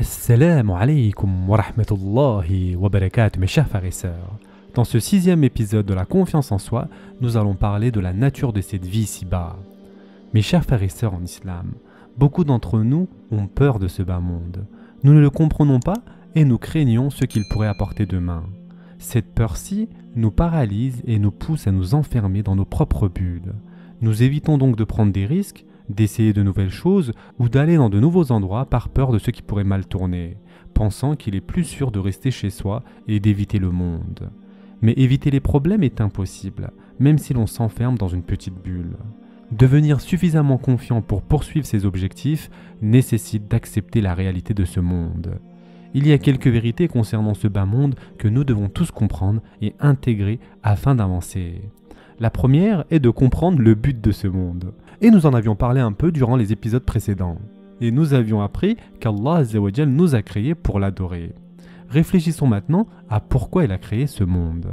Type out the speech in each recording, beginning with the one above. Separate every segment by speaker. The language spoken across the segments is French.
Speaker 1: Assalamu alaikum wa rahmatullahi wa barakatuh, mes chers frères et sœurs. Dans ce 6e épisode de la confiance en soi, nous allons parler de la nature de cette vie ici-bas. Mes chers frères et sœurs en islam, beaucoup d'entre nous ont peur de ce bas monde. Nous ne le comprenons pas et nous craignons ce qu'il pourrait apporter demain. Cette peur-ci nous paralyse et nous pousse à nous enfermer dans nos propres bulles. Nous évitons donc de prendre des risques, d'essayer de nouvelles choses ou d'aller dans de nouveaux endroits par peur de ce qui pourrait mal tourner, pensant qu'il est plus sûr de rester chez soi et d'éviter le monde. Mais éviter les problèmes est impossible, même si l'on s'enferme dans une petite bulle. Devenir suffisamment confiant pour poursuivre ses objectifs nécessite d'accepter la réalité de ce monde. Il y a quelques vérités concernant ce bas monde que nous devons tous comprendre et intégrer afin d'avancer. La première est de comprendre le but de ce monde. Et nous en avions parlé un peu durant les épisodes précédents. Et nous avions appris qu'Allah Azza wa Jal nous a créés pour l'adorer. Réfléchissons maintenant à pourquoi il a créé ce monde.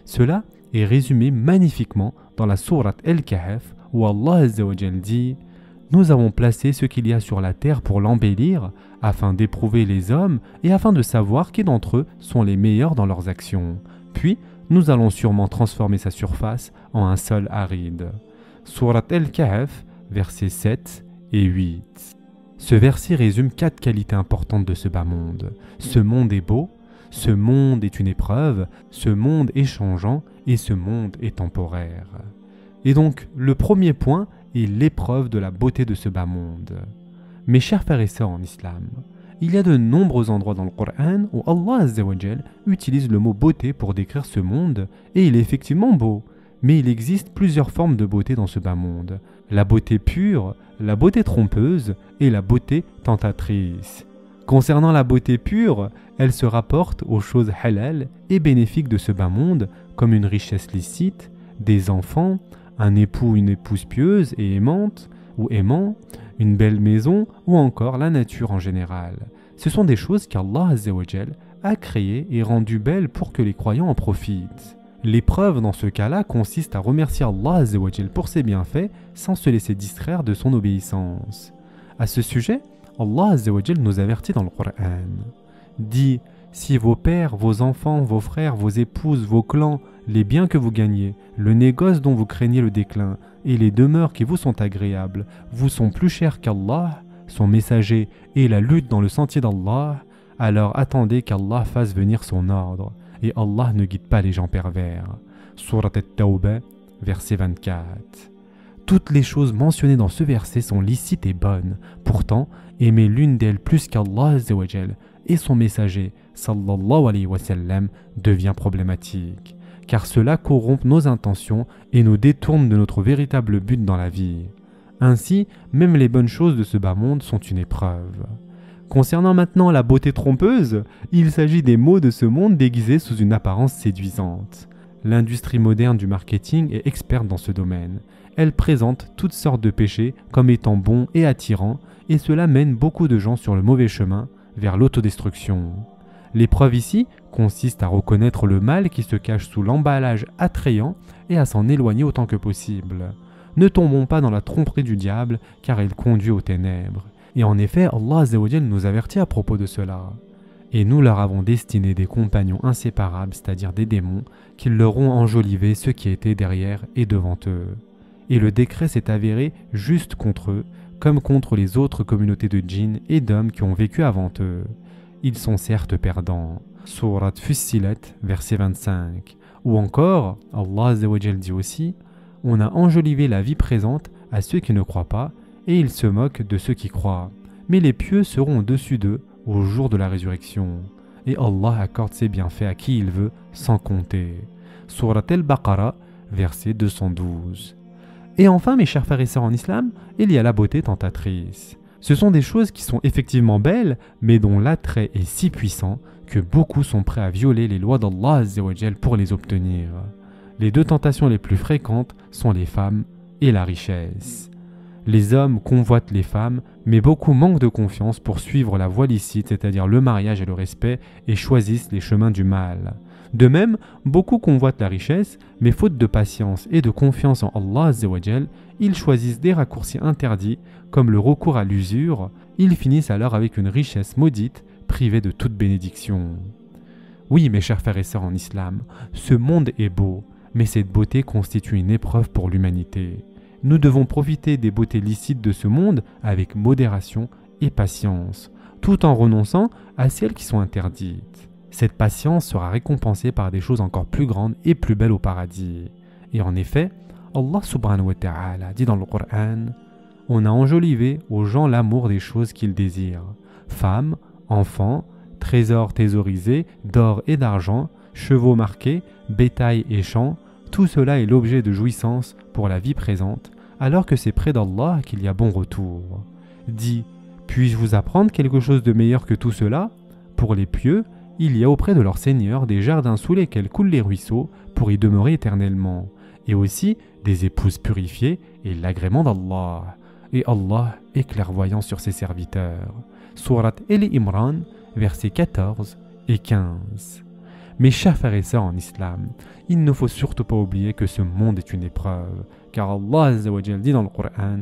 Speaker 1: Cela est résumé magnifiquement dans la sourate Al-Kahf où Allah Azza wa Jal dit « Nous avons placé ce qu'il y a sur la terre pour l'embellir, afin d'éprouver les hommes et afin de savoir qui d'entre eux sont les meilleurs dans leurs actions. Puis, nous allons sûrement transformer sa surface en un sol aride. » Sourate Al-Kahf, versets 7 et 8. Ce verset résume 4 qualités importantes de ce bas monde. Ce monde est beau, ce monde est une épreuve, ce monde est changeant et ce monde est temporaire. Et donc, le premier point est l'épreuve de la beauté de ce bas monde. Mes chers frères et sœurs en islam, il y a de nombreux endroits dans le Coran où Allah Azza wa Jal utilise le mot beauté pour décrire ce monde, et il est effectivement beau. Mais il existe plusieurs formes de beauté dans ce bas monde. La beauté pure, la beauté trompeuse et la beauté tentatrice. Concernant la beauté pure, elle se rapporte aux choses halal et bénéfiques de ce bas monde, comme une richesse licite, des enfants, un époux ou une épouse pieuse et aimante ou aimant, une belle maison ou encore la nature en général. Ce sont des choses qu'Allah Azza wa Jal a créées et rendues belles pour que les croyants en profitent. L'épreuve dans ce cas-là consiste à remercier Allah Azza wa Jal pour ses bienfaits sans se laisser distraire de son obéissance. À ce sujet, Allah Azza wa Jal nous avertit dans le Coran. Dit « Si vos pères, vos enfants, vos frères, vos épouses, vos clans, les biens que vous gagnez, le négoce dont vous craignez le déclin et les demeures qui vous sont agréables, vous sont plus chers qu'Allah, son messager et la lutte dans le sentier d'Allah, alors attendez qu'Allah fasse venir son ordre. Et Allah ne guide pas les gens pervers. » Sourate At-Tawbah, verset 24. Toutes les choses mentionnées dans ce verset sont licites et bonnes. Pourtant, aimer l'une d'elles plus qu'Allah Azza wa Jal et son messager, sallallahu alayhi wa sallam, devient problématique. Car cela corrompt nos intentions et nous détourne de notre véritable but dans la vie. Ainsi, même les bonnes choses de ce bas monde sont une épreuve. Concernant maintenant la beauté trompeuse, il s'agit des maux de ce monde déguisés sous une apparence séduisante. L'industrie moderne du marketing est experte dans ce domaine. Elle présente toutes sortes de péchés comme étant bons et attirants, et cela mène beaucoup de gens sur le mauvais chemin, vers l'autodestruction. L'épreuve ici consiste à reconnaître le mal qui se cache sous l'emballage attrayant et à s'en éloigner autant que possible. Ne tombons pas dans la tromperie du diable, car il conduit aux ténèbres. Et en effet, Allah Azza wa Jal nous avertit à propos de cela. Et nous leur avons destiné des compagnons inséparables, c'est-à-dire des démons, qui leur ont enjolivé ce qui était derrière et devant eux. Et le décret s'est avéré juste contre eux, comme contre les autres communautés de djinns et d'hommes qui ont vécu avant eux. Ils sont certes perdants. Sourate Fussilat, verset 25. Ou encore, Allah Azza wa Jal dit aussi, « On a enjolivé la vie présente à ceux qui ne croient pas, et ils se moquent de ceux qui croient. Mais les pieux seront au-dessus d'eux au jour de la résurrection. Et Allah accorde ses bienfaits à qui il veut, sans compter. » Sourate Al-Baqarah, verset 212. Et enfin, mes chers frères et sœurs en islam, il y a la beauté tentatrice. Ce sont des choses qui sont effectivement belles, mais dont l'attrait est si puissant que beaucoup sont prêts à violer les lois d'Allah Azza wa Jal pour les obtenir. Les deux tentations les plus fréquentes sont les femmes et la richesse. Les hommes convoitent les femmes, mais beaucoup manquent de confiance pour suivre la voie licite, c'est-à-dire le mariage et le respect, et choisissent les chemins du mal. De même, beaucoup convoitent la richesse, mais faute de patience et de confiance en Allah Azza wa Jal, ils choisissent des raccourcis interdits, comme le recours à l'usure. Ils finissent alors avec une richesse maudite, privée de toute bénédiction. Oui, mes chers frères et sœurs en islam, ce monde est beau, mais cette beauté constitue une épreuve pour l'humanité. Nous devons profiter des beautés licites de ce monde avec modération et patience, tout en renonçant à celles qui sont interdites. Cette patience sera récompensée par des choses encore plus grandes et plus belles au paradis. Et en effet, Allah subhanahu wa ta'ala dit dans le Coran: on a enjolivé aux gens l'amour des choses qu'ils désirent, femmes, enfants, trésors thésaurisés d'or et d'argent, chevaux marqués, bétail et champs, tout cela est l'objet de jouissance pour la vie présente, alors que c'est près d'Allah qu'il y a bon retour. Dis, puis-je vous apprendre quelque chose de meilleur que tout cela? Pour les pieux, il y a auprès de leur Seigneur des jardins sous lesquels coulent les ruisseaux pour y demeurer éternellement, et aussi des épouses purifiées et l'agrément d'Allah. Et Allah est clairvoyant sur ses serviteurs. Sourate Al-Imran, versets 14 et 15. Mes chers frères et sœurs en islam, il ne faut surtout pas oublier que ce monde est une épreuve, car Allah Azza wa Jal dit dans le Coran: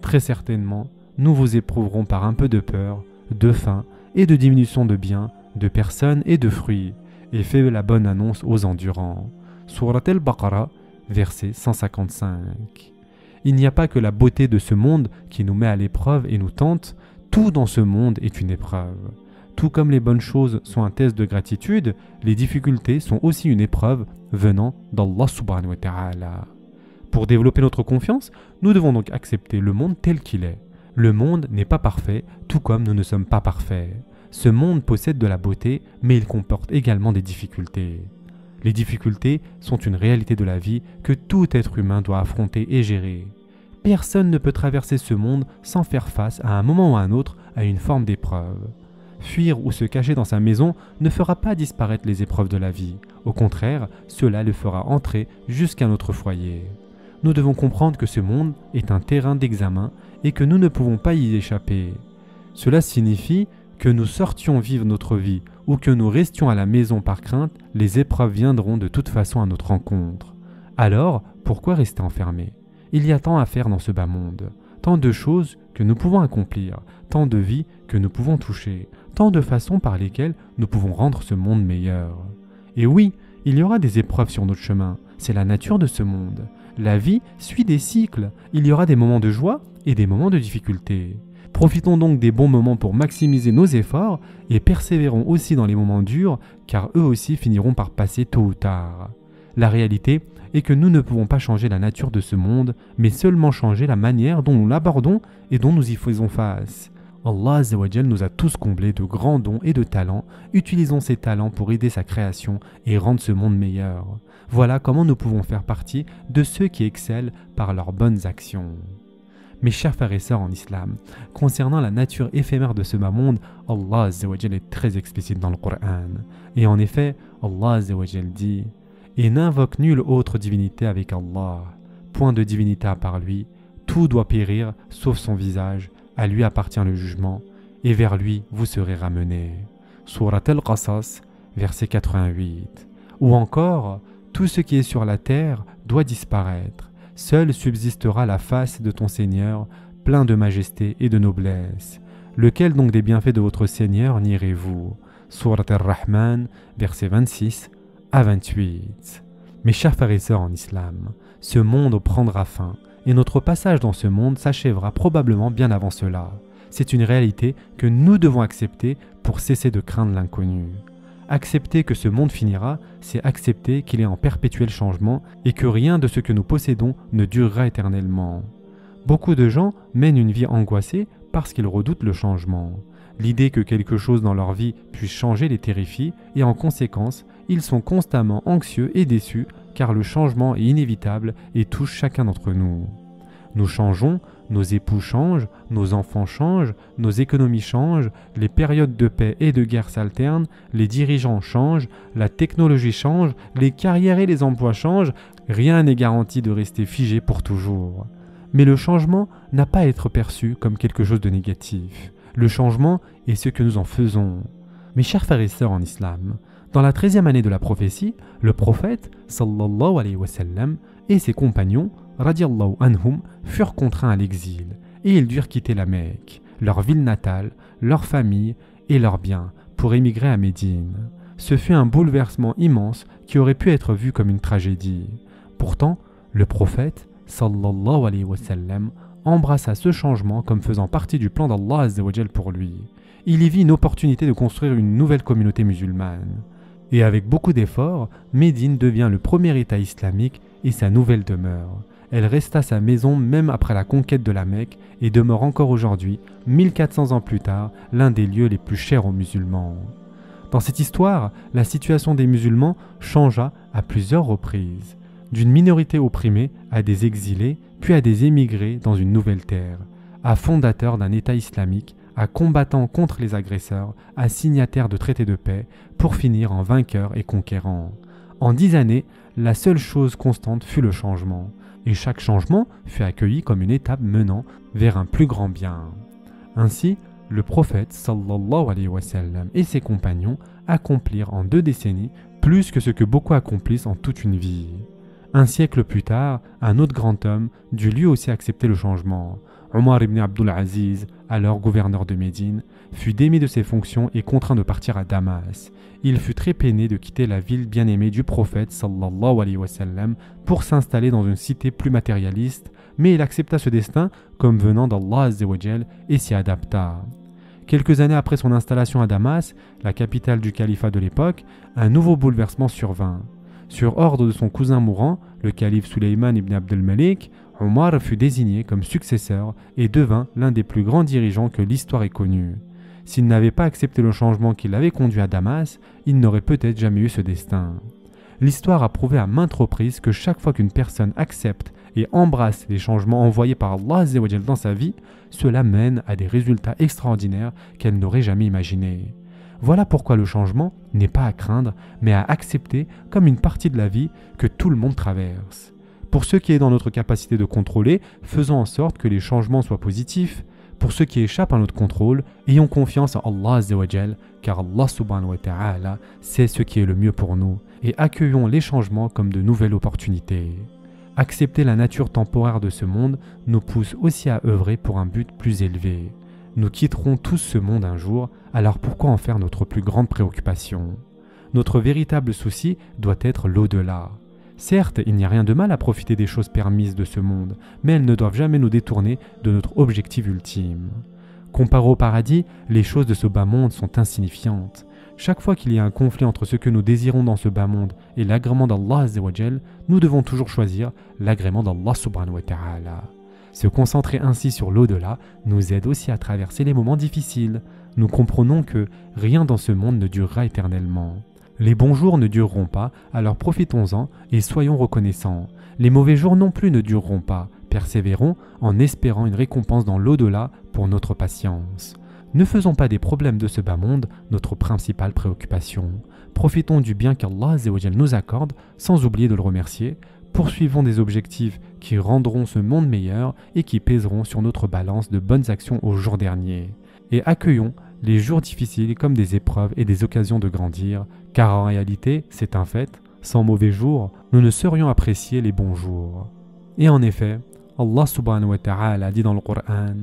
Speaker 1: très certainement, nous vous éprouverons par un peu de peur, de faim et de diminution de biens, de personnes et de fruits, et fait la bonne annonce aux endurants. Sourate Al-Baqarah, verset 155. Il n'y a pas que la beauté de ce monde qui nous met à l'épreuve et nous tente, tout dans ce monde est une épreuve. Tout comme les bonnes choses sont un test de gratitude, les difficultés sont aussi une épreuve venant d'Allah subhanahu wa ta'ala. Pour développer notre confiance, nous devons donc accepter le monde tel qu'il est. Le monde n'est pas parfait, tout comme nous ne sommes pas parfaits. Ce monde possède de la beauté, mais il comporte également des difficultés. Les difficultés sont une réalité de la vie que tout être humain doit affronter et gérer. Personne ne peut traverser ce monde sans faire face à un moment ou à un autre à une forme d'épreuve. Fuir ou se cacher dans sa maison ne fera pas disparaître les épreuves de la vie. Au contraire, cela le fera entrer jusqu'à notre foyer. Nous devons comprendre que ce monde est un terrain d'examen et que nous ne pouvons pas y échapper. Cela signifie que nous sortions vivre notre vie ou que nous restions à la maison par crainte, les épreuves viendront de toute façon à notre rencontre. Alors, pourquoi rester enfermé? Il y a tant à faire dans ce bas monde, tant de choses que nous pouvons accomplir, tant de vies que nous pouvons toucher, tant de façons par lesquelles nous pouvons rendre ce monde meilleur. Et oui, il y aura des épreuves sur notre chemin, c'est la nature de ce monde. La vie suit des cycles, il y aura des moments de joie et des moments de difficulté. Profitons donc des bons moments pour maximiser nos efforts et persévérons aussi dans les moments durs, car eux aussi finiront par passer tôt ou tard. La réalité est que nous ne pouvons pas changer la nature de ce monde, mais seulement changer la manière dont nous l'abordons et dont nous y faisons face. Allah Azza wa Jal nous a tous comblés de grands dons et de talents. Utilisons ces talents pour aider sa création et rendre ce monde meilleur. Voilà comment nous pouvons faire partie de ceux qui excellent par leurs bonnes actions. Mes chers frères et sœurs en islam, concernant la nature éphémère de ce bas monde, Allah Azza wa Jal est très explicite dans le Coran. Et en effet, Allah Azza wa Jal dit: et n'invoque nulle autre divinité avec Allah. Point de divinité à part lui, tout doit périr sauf son visage, à lui appartient le jugement, et vers lui vous serez ramenés. Surat Al-Qasas, verset 88. Ou encore, tout ce qui est sur la terre doit disparaître. Seule subsistera la face de ton Seigneur, plein de majesté et de noblesse. Lequel donc des bienfaits de votre Seigneur nierez-vous? Surat Ar-Rahman, verset 26 à 28. Mes chers frères et sœurs en islam, ce monde prendra fin, et notre passage dans ce monde s'achèvera probablement bien avant cela. C'est une réalité que nous devons accepter pour cesser de craindre l'inconnu. Accepter que ce monde finira, c'est accepter qu'il est en perpétuel changement et que rien de ce que nous possédons ne durera éternellement. Beaucoup de gens mènent une vie angoissée parce qu'ils redoutent le changement. L'idée que quelque chose dans leur vie puisse changer les terrifie et en conséquence, ils sont constamment anxieux et déçus car le changement est inévitable et touche chacun d'entre nous. Nous changeons, nos époux changent, nos enfants changent, nos économies changent, les périodes de paix et de guerre s'alternent, les dirigeants changent, la technologie change, les carrières et les emplois changent, rien n'est garanti de rester figé pour toujours. Mais le changement n'a pas à être perçu comme quelque chose de négatif. Le changement est ce que nous en faisons. Mes chers frères et sœurs en islam, Dans la 13e année de la prophétie, le prophète sallallahu alayhi wa sallam et ses compagnons radiallahu anhum furent contraints à l'exil et ils durent quitter la Mecque, leur ville natale, leur famille et leurs biens pour émigrer à Médine. Ce fut un bouleversement immense qui aurait pu être vu comme une tragédie. Pourtant, le prophète sallallahu alayhi wa sallam embrassa ce changement comme faisant partie du plan d'Allah Azza wa Jal pour lui. Il y vit une opportunité de construire une nouvelle communauté musulmane. Et avec beaucoup d'efforts, Médine devient le premier État islamique et sa nouvelle demeure. Elle resta sa maison même après la conquête de la Mecque et demeure encore aujourd'hui, 1400 ans plus tard, l'un des lieux les plus chers aux musulmans. Dans cette histoire, la situation des musulmans changea à plusieurs reprises, d'une minorité opprimée à des exilés, puis à des émigrés dans une nouvelle terre, à fondateurs d'un État islamique, à combattants contre les agresseurs, à signataires de traités de paix, pour finir en vainqueurs et conquérants. En 10 années, la seule chose constante fut le changement, et chaque changement fut accueilli comme une étape menant vers un plus grand bien. Ainsi, le prophète sallallahu alayhi wa sallam et ses compagnons accomplirent en 2 décennies plus que ce que beaucoup accomplissent en toute une vie. Un siècle plus tard, un autre grand homme dut lui aussi accepter le changement. Omar ibn Abdul Aziz, alors gouverneur de Médine, fut démis de ses fonctions et contraint de partir à Damas. Il fut très peiné de quitter la ville bien-aimée du prophète sallallahu alayhi wa sallam pour s'installer dans une cité plus matérialiste, mais il accepta ce destin comme venant d'Allah Azza wa Jal et s'y adapta. Quelques années après son installation à Damas, la capitale du califat de l'époque, un nouveau bouleversement survint. Sur ordre de son cousin mourant, le calife Sulayman ibn Abdel Malik, Omar fut désigné comme successeur et devint l'un des plus grands dirigeants que l'histoire ait connu. S'il n'avait pas accepté le changement qui l'avait conduit à Damas, il n'aurait peut-être jamais eu ce destin. L'histoire a prouvé à maintes reprises que chaque fois qu'une personne accepte et embrasse les changements envoyés par Allah Azza wa Jal dans sa vie, cela mène à des résultats extraordinaires qu'elle n'aurait jamais imaginés. Voilà pourquoi le changement n'est pas à craindre, mais à accepter comme une partie de la vie que tout le monde traverse. Pour ce qui est dans notre capacité de contrôler, faisons en sorte que les changements soient positifs. Pour ce qui échappe à notre contrôle, ayons confiance en Allah Azza wa Jal, car Allah subhanahu wa ta'ala sait ce qui est le mieux pour nous, et accueillons les changements comme de nouvelles opportunités. Accepter la nature temporaire de ce monde nous pousse aussi à œuvrer pour un but plus élevé. Nous quitterons tous ce monde un jour, alors pourquoi en faire notre plus grande préoccupation? Notre véritable souci doit être l'au-delà. Certes, il n'y a rien de mal à profiter des choses permises de ce monde, mais elles ne doivent jamais nous détourner de notre objectif ultime. Comparé au paradis, les choses de ce bas monde sont insignifiantes. Chaque fois qu'il y a un conflit entre ce que nous désirons dans ce bas monde et l'agrément d'Allah Azza wa Jal, nous devons toujours choisir l'agrément d'Allah subhanahu wa ta'ala. Se concentrer ainsi sur l'au-delà nous aide aussi à traverser les moments difficiles. Nous comprenons que rien dans ce monde ne durera éternellement. Les bons jours ne dureront pas, alors profitons-en et soyons reconnaissants. Les mauvais jours non plus ne dureront pas, persévérons en espérant une récompense dans l'au-delà pour notre patience. Ne faisons pas des problèmes de ce bas monde notre principale préoccupation. Profitons du bien qu'Allah Azza wa Jal nous accorde sans oublier de le remercier. Poursuivons des objectifs qui rendront ce monde meilleur et qui pèseront sur notre balance de bonnes actions au jour dernier. Et accueillons les jours difficiles comme des épreuves et des occasions de grandir, car en réalité, c'est un fait, sans mauvais jours, nous ne saurions apprécier les bons jours. Et en effet, Allah subhanahu wa ta'ala dit dans le Coran,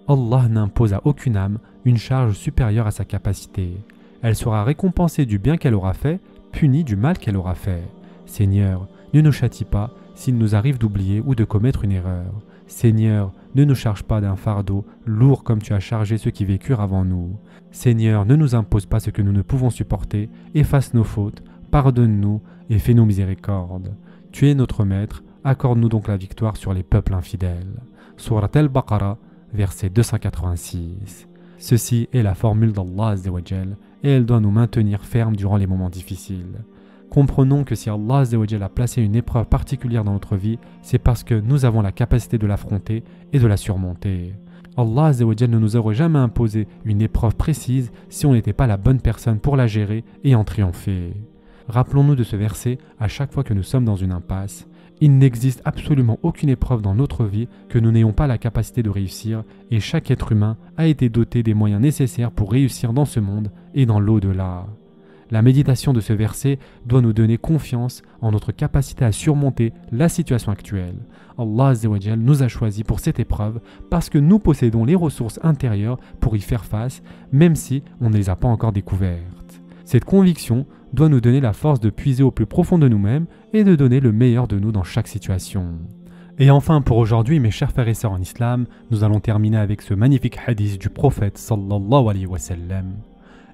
Speaker 1: Allah n'impose à aucune âme une charge supérieure à sa capacité. Elle sera récompensée du bien qu'elle aura fait, punie du mal qu'elle aura fait. Seigneur, ne nous châtie pas s'il nous arrive d'oublier ou de commettre une erreur. Seigneur, ne nous charge pas d'un fardeau lourd comme tu as chargé ceux qui vécurent avant nous. Seigneur, ne nous impose pas ce que nous ne pouvons supporter, efface nos fautes, pardonne-nous et fais-nous miséricorde. Tu es notre Maître, accorde-nous donc la victoire sur les peuples infidèles. Surat al-Baqarah, verset 286. Ceci est la formule d'Allah Azza wa Jal et elle doit nous maintenir fermes durant les moments difficiles. Comprenons que si Allah Azza wa Jal a placé une épreuve particulière dans notre vie, c'est parce que nous avons la capacité de l'affronter et de la surmonter. Allah Azza wa Jal ne nous aurait jamais imposé une épreuve précise si on n'était pas la bonne personne pour la gérer et en triompher. Rappelons-nous de ce verset à chaque fois que nous sommes dans une impasse. Il n'existe absolument aucune épreuve dans notre vie que nous n'ayons pas la capacité de réussir et chaque être humain a été doté des moyens nécessaires pour réussir dans ce monde et dans l'au-delà. La méditation de ce verset doit nous donner confiance en notre capacité à surmonter la situation actuelle. Allah Azza wa Jal nous a choisis pour cette épreuve parce que nous possédons les ressources intérieures pour y faire face, même si on ne les a pas encore découvertes. Cette conviction doit nous donner la force de puiser au plus profond de nous-mêmes et de donner le meilleur de nous dans chaque situation. Et enfin, pour aujourd'hui, mes chers frères et sœurs en islam, nous allons terminer avec ce magnifique hadith du prophète sallallahu alayhi wa sallam.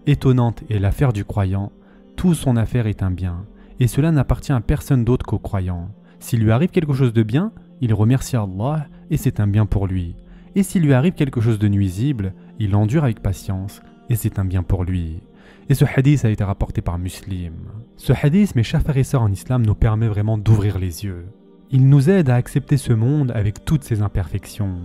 Speaker 1: Étonnante est l'affaire du croyant, toute son affaire est un bien, et cela n'appartient à personne d'autre qu'au croyant. S'il lui arrive quelque chose de bien, il remercie Allah et c'est un bien pour lui. Et s'il lui arrive quelque chose de nuisible, il endure avec patience et c'est un bien pour lui. Et ce hadith a été rapporté par Muslim. Ce hadith, mes chers frères et sœurs en islam, nous permet vraiment d'ouvrir les yeux. Il nous aide à accepter ce monde avec toutes ses imperfections.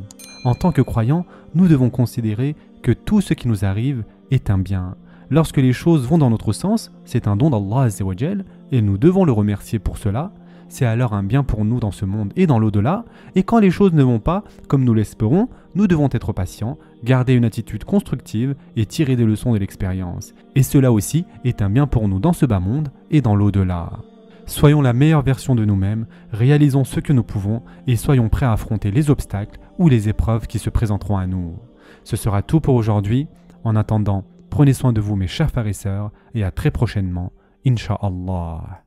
Speaker 1: En tant que croyants, nous devons considérer que tout ce qui nous arrive est un bien. Lorsque les choses vont dans notre sens, c'est un don d'Allah Azza wa Jal et nous devons le remercier pour cela. C'est alors un bien pour nous dans ce monde et dans l'au-delà. Et quand les choses ne vont pas comme nous l'espérons, nous devons être patients, garder une attitude constructive et tirer des leçons de l'expérience. Et cela aussi est un bien pour nous dans ce bas monde et dans l'au-delà. Soyons la meilleure version de nous-mêmes, réalisons ce que nous pouvons et soyons prêts à affronter les obstacles ou les épreuves qui se présenteront à nous. Ce sera tout pour aujourd'hui. En attendant, prenez soin de vous mes chers frères et sœurs et à très prochainement, Inch'Allah.